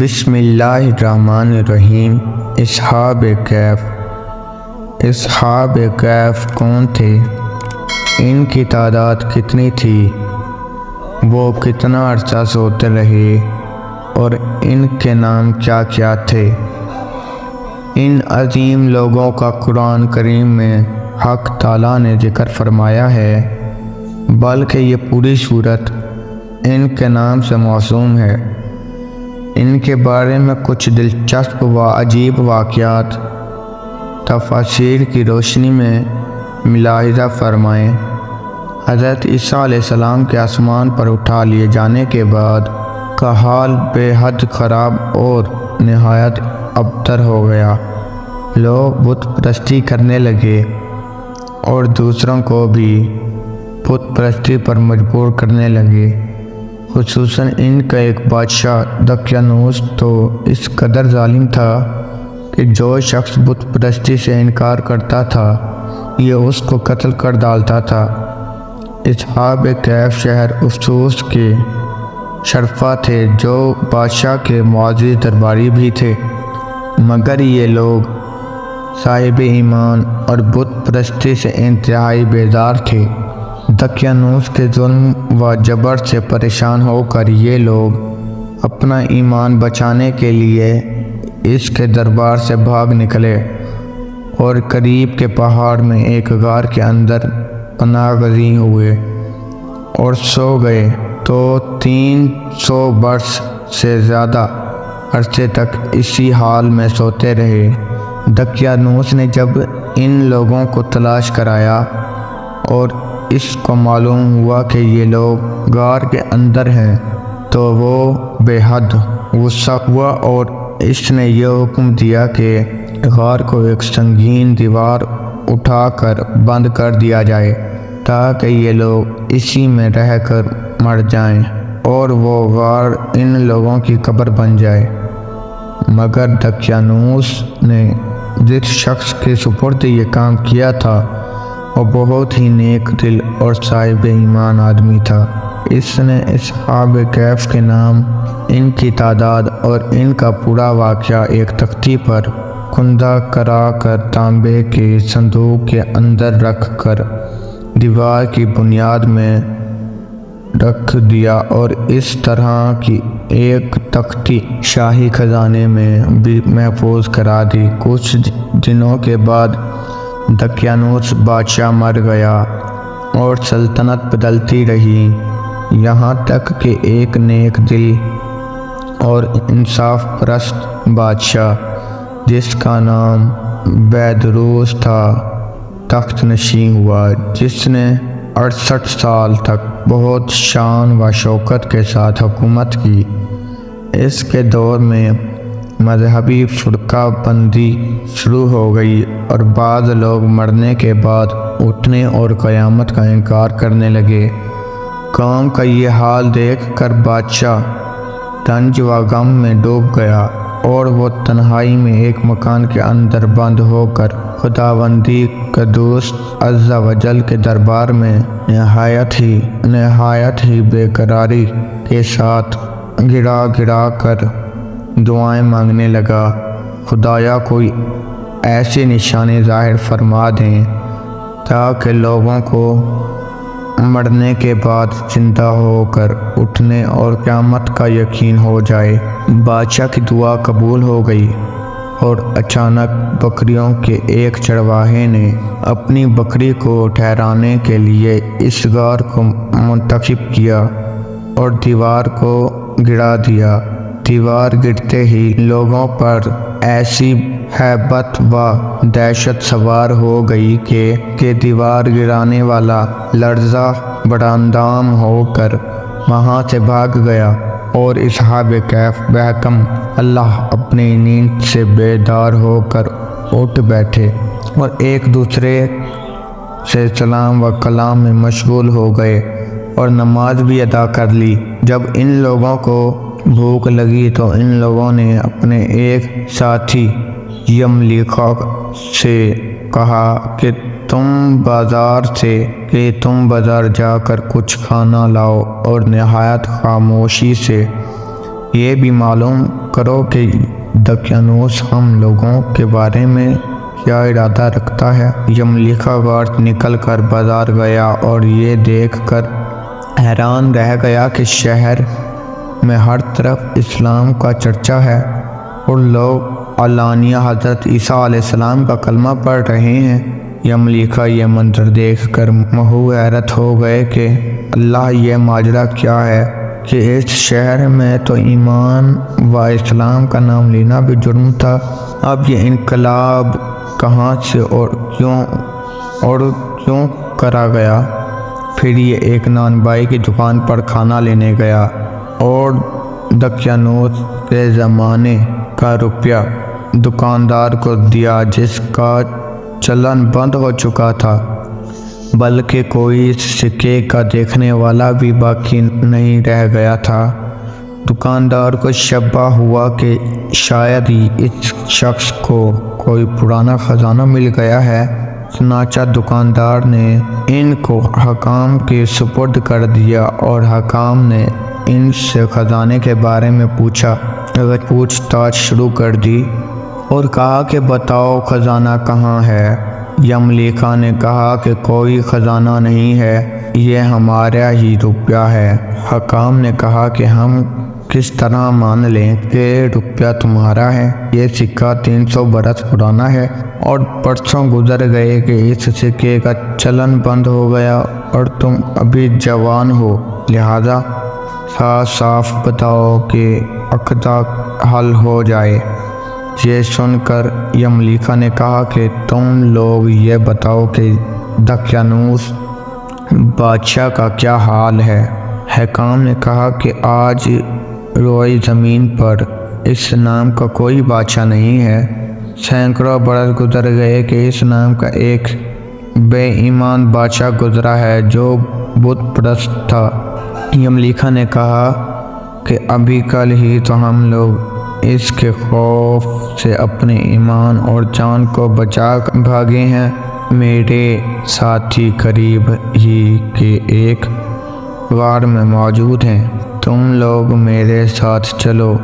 بسم اللہ الرحمن الرحیم۔ اصحاب کہف کون تھے؟ ان کی تعداد کتنی تھی؟ وہ کتنا عرصہ سوتے رہے اور ان کے نام کیا کیا تھے؟ ان عظیم لوگوں کا قرآن کریم میں حق تعالیٰ نے ذکر فرمایا ہے، بلکہ یہ پوری صورت ان کے نام سے موسوم ہے۔ ان کے بارے میں کچھ دلچسپ و عجیب واقعات تفاسیر کی روشنی میں ملاحظہ فرمائیں۔ حضرت عیسیٰ علیہ السلام کے آسمان پر اٹھا لیے جانے کے بعد کا حال بے حد خراب اور نہایت ابتر ہو گیا۔ لوگ بت پرستی کرنے لگے اور دوسروں کو بھی بت پرستی پر مجبور کرنے لگے۔ خصوصاً ان کا ایک بادشاہ دقیانوس تو اس قدر ظالم تھا کہ جو شخص بت پرستی سے انکار کرتا تھا یہ اس کو قتل کر ڈالتا تھا۔ اصحاب کہف شہر افسوس کے شرفا تھے جو بادشاہ کے معزز درباری بھی تھے، مگر یہ لوگ صاحب ایمان اور بت پرستی سے انتہائی بیزار تھے۔ دقیانوس کے ظلم و جبر سے پریشان ہو کر یہ لوگ اپنا ایمان بچانے کے لیے اس کے دربار سے بھاگ نکلے اور قریب کے پہاڑ میں ایک غار کے اندر پناہ گزین ہوئے اور سو گئے تو 300 برس سے زیادہ عرصے تک اسی حال میں سوتے رہے۔ دقیانوس نے جب ان لوگوں کو تلاش کرایا اور اس کو معلوم ہوا کہ یہ لوگ غار کے اندر ہیں تو وہ بے حد غصہ ہوا اور اس نے یہ حکم دیا کہ غار کو ایک سنگین دیوار اٹھا کر بند کر دیا جائے تاکہ یہ لوگ اسی میں رہ کر مر جائیں اور وہ غار ان لوگوں کی قبر بن جائے۔ مگر دقیانوس نے جس شخص کے سپرد یہ کام کیا تھا وہ بہت ہی نیک دل اور صاحب ایمان آدمی تھا۔ اس نے اصحاب کہف کے نام، ان کی تعداد اور ان کا پورا واقعہ ایک تختی پر کندہ کرا کر تانبے کے صندوق کے اندر رکھ کر دیوار کی بنیاد میں رکھ دیا اور اس طرح کی ایک تختی شاہی خزانے میں بھی محفوظ کرا دی۔ کچھ دنوں کے بعد دقیانوس بادشاہ مر گیا اور سلطنت بدلتی رہی، یہاں تک کہ ایک نیک دل اور انصاف پرست بادشاہ جس کا نام بیدروس تھا تخت نشین ہوا، جس نے 68 سال تک بہت شان و شوکت کے ساتھ حکومت کی۔ اس کے دور میں مذہبی فرقہ بندی شروع ہو گئی اور بعض لوگ مرنے کے بعد اٹھنے اور قیامت کا انکار کرنے لگے۔ قوم کا یہ حال دیکھ کر بادشاہ رنج و غم میں ڈوب گیا اور وہ تنہائی میں ایک مکان کے اندر بند ہو کر خداوندی قدوس عز و جل کے دربار میں نہایت ہی بے قراری کے ساتھ گڑا گڑا کر دعائیں مانگنے لگا۔ خدایا کوئی ایسی نشانی ظاہر فرما دیں تاکہ لوگوں کو مرنے کے بعد زندہ ہو کر اٹھنے اور قیامت کا یقین ہو جائے۔ بادشاہ کی دعا قبول ہو گئی اور اچانک بکریوں کے ایک چرواہے نے اپنی بکری کو ٹھہرانے کے لیے اس غار کو منتخب کیا اور دیوار کو گرا دیا۔ دیوار گرتے ہی لوگوں پر ایسی ہیبت و دہشت سوار ہو گئی کہ دیوار گرانے والا لرزہ براندام ہو کر وہاں سے بھاگ گیا اور اصحاب کہف بحکم اللہ اپنی نیند سے بیدار ہو کر اٹھ بیٹھے اور ایک دوسرے سے سلام و کلام میں مشغول ہو گئے اور نماز بھی ادا کر لی۔ جب ان لوگوں کو بھوک لگی تو ان لوگوں نے اپنے ایک ساتھی یملیخا سے کہا کہ تم بازار جا کر کچھ کھانا لاؤ، اور نہایت خاموشی سے یہ بھی معلوم کرو کہ دقیانوس ہم لوگوں کے بارے میں کیا ارادہ رکھتا ہے۔ یملیکا غار سے نکل کر بازار گیا اور یہ دیکھ کر حیران رہ گیا کہ شہر میں ہر طرف اسلام کا چرچا ہے اور لوگ علانیہ حضرت عیسیٰ علیہ السلام کا کلمہ پڑھ رہے ہیں۔ یملیکا یہ منظر دیکھ کر محو حیرت ہو گئے کہ اللہ، یہ ماجرا کیا ہے کہ اس شہر میں تو ایمان و اسلام کا نام لینا بھی جرم تھا، اب یہ انقلاب کہاں سے اور کیوں کرا گیا؟ پھر یہ ایک نان بائی کی دکان پر کھانا لینے گیا اور دقیانوس کے زمانے کا روپیہ دکاندار کو دیا جس کا چلن بند ہو چکا تھا، بلکہ کوئی سکے کا دیکھنے والا بھی باقی نہیں رہ گیا تھا۔ دکاندار کو شبہ ہوا کہ شاید اس شخص کو کوئی پرانا خزانہ مل گیا ہے، چنانچہ دکاندار نے ان کو حکام کے سپرد کر دیا اور حکام نے ان سے خزانے کے بارے میں پوچھ تاچھ شروع کر دی اور کہا کہ بتاؤ خزانہ کہاں ہے؟ یملیکا نے کہا کہ کوئی خزانہ نہیں ہے، یہ ہمارا ہی روپیہ ہے۔ حکام نے کہا کہ ہم کس طرح مان لیں کہ روپیہ تمہارا ہے؟ یہ سکہ 300 برس پرانا ہے اور برسوں گزر گئے کہ اس سکے کا چلن بند ہو گیا اور تم ابھی جوان ہو، لہذا صاف بتاؤ کہ عقدہ حل ہو جائے۔ یہ سن کر یملیکا نے کہا کہ تم لوگ یہ بتاؤ کہ دقیانوس بادشاہ کا کیا حال ہے؟ حکام نے کہا کہ آج روئی زمین پر اس نام کا کوئی بادشاہ نہیں ہے، سینکڑوں برس گزر گئے کہ اس نام کا ایک بے ایمان بادشاہ گزرا ہے جو بت پرست تھا۔ یملیکا نے کہا کہ ابھی کل ہی تو ہم لوگ اس کے خوف سے اپنے ایمان اور جان کو بچا بھاگے ہیں۔ میرے ساتھی قریب ہی کے ایک غار میں موجود ہیں، تم لوگ میرے ساتھ چلو،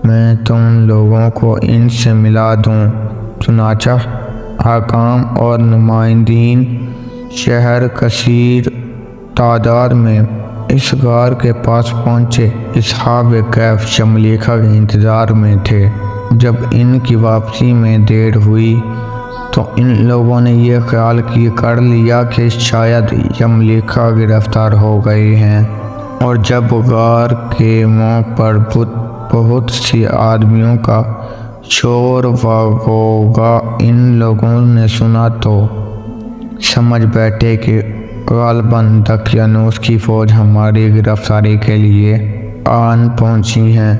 میں تم لوگوں کو ان سے ملا دوں۔ چنانچہ حکام اور نمائندین شہر کثیر تعداد میں اس غار کے پاس پہنچے۔ اصحاب کہف یملیکا کے انتظار میں تھے۔ جب ان کی واپسی میں دیر ہوئی تو ان لوگوں نے یہ خیال کر لیا کہ شاید یملیکا گرفتار ہو گئے ہیں، اور جب غار کے منہ پر بہت سی آدمیوں کا شور و غوغا ان لوگوں نے سنا تو سمجھ بیٹھے کہ غالباً دقیانوس کی فوج ہماری گرفتاری کے لیے آن پہنچی ہیں۔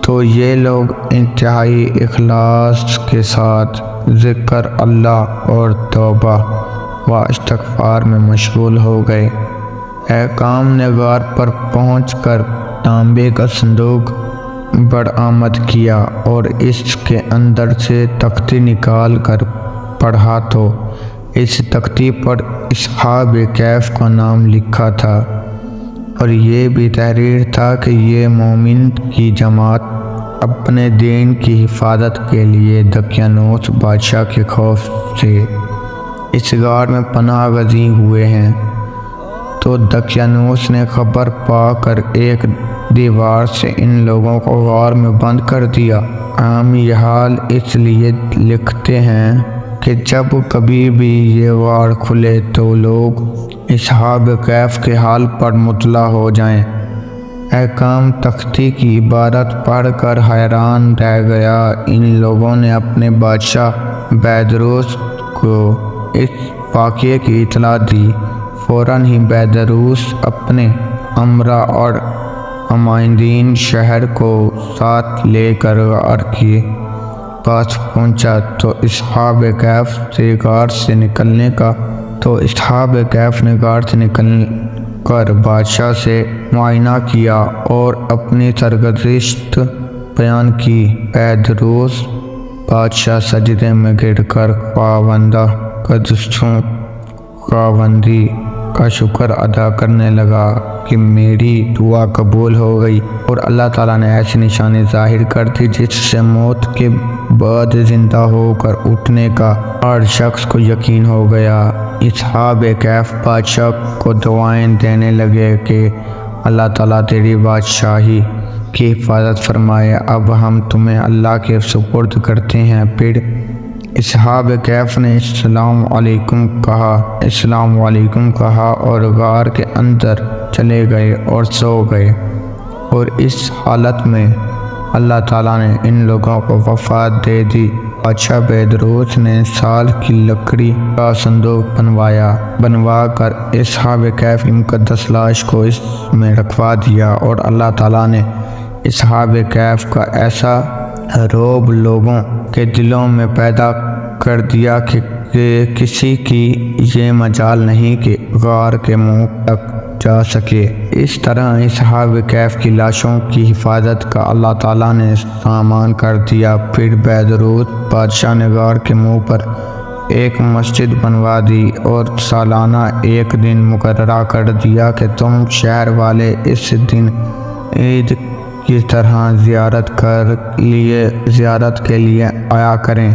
تو یہ لوگ انتہائی اخلاص کے ساتھ ذکر اللہ اور توبہ و استغفار میں مشغول ہو گئے۔ حکام نے غار پر پہنچ کر تانبے کا صندوق برآمد کیا اور اس کے اندر سے تختی نکال کر پڑھا تو اس تختی پر اصحاب کہف کا نام لکھا تھا، اور یہ بھی تحریر تھا کہ یہ مومن کی جماعت اپنے دین کی حفاظت کے لیے دقیانوس بادشاہ کے خوف سے اس غار میں پناہ گزین ہوئے ہیں۔ تو دقیانوس نے خبر پا کر ایک دیوار سے ان لوگوں کو غار میں بند کر دیا۔ ہم یہ حال اس لیے لکھتے ہیں کہ جب کبھی بھی یہ غار کھلے تو لوگ اصحاب کہف کے حال پر مطلع ہو جائیں۔ حکام تختی کی عبارت پڑھ کر حیران رہ گیا۔ ان لوگوں نے اپنے بادشاہ بیدروس کو اس واقعے کی اطلاع دی۔ فوراً ہی بیدروس اپنے امراء اور نمائندین شہر کو ساتھ لے کر غار کے پاس پہنچا تو اصحاب کہف نے غار سے نکل کر بادشاہ سے معائنہ کیا اور اپنی سرگزشت بیان کی۔ بیدروس بادشاہ سجدے میں گر کر خداوندی کا شکر ادا کرنے لگا کہ میری دعا قبول ہو گئی، اور اللہ تعالیٰ نے ایسی نشانی ظاہر کر دی جس سے موت کے بعد زندہ ہو کر اٹھنے کا ہر شخص کو یقین ہو گیا۔ اصحاب کہف بادشاہ کو دعائیں دینے لگے کہ اللہ تعالیٰ تیری بادشاہی کی حفاظت فرمائے، اب ہم تمہیں اللہ کے سپرد کرتے ہیں۔ پھر اصحاب کہف نے السلام علیکم کہا اور غار کے اندر چلے گئے اور سو گئے، اور اس حالت میں اللہ تعالیٰ نے ان لوگوں کو وفات دے دی۔ بادشاہ بہدروس نے سال کی لکڑی کا صندوق بنوا کر اصحاب کہف کی مقدس لاش کو اس میں رکھوا دیا، اور اللہ تعالیٰ نے اصحاب کہف کا ایسا رعب لوگوں کے دلوں میں پیدا کر دیا کہ کسی کی یہ مجال نہیں کہ غار کے منہ تک جا سکے۔ اس طرح اصحاب کہف کی لاشوں کی حفاظت کا اللہ تعالیٰ نے سامان کر دیا۔ پھر بہدروس بادشاہ نے غار کے منہ پر ایک مسجد بنوا دی اور سالانہ ایک دن مقررہ کر دیا کہ تم شہر والے اس دن عید کی طرح زیارت کے لیے آیا کریں۔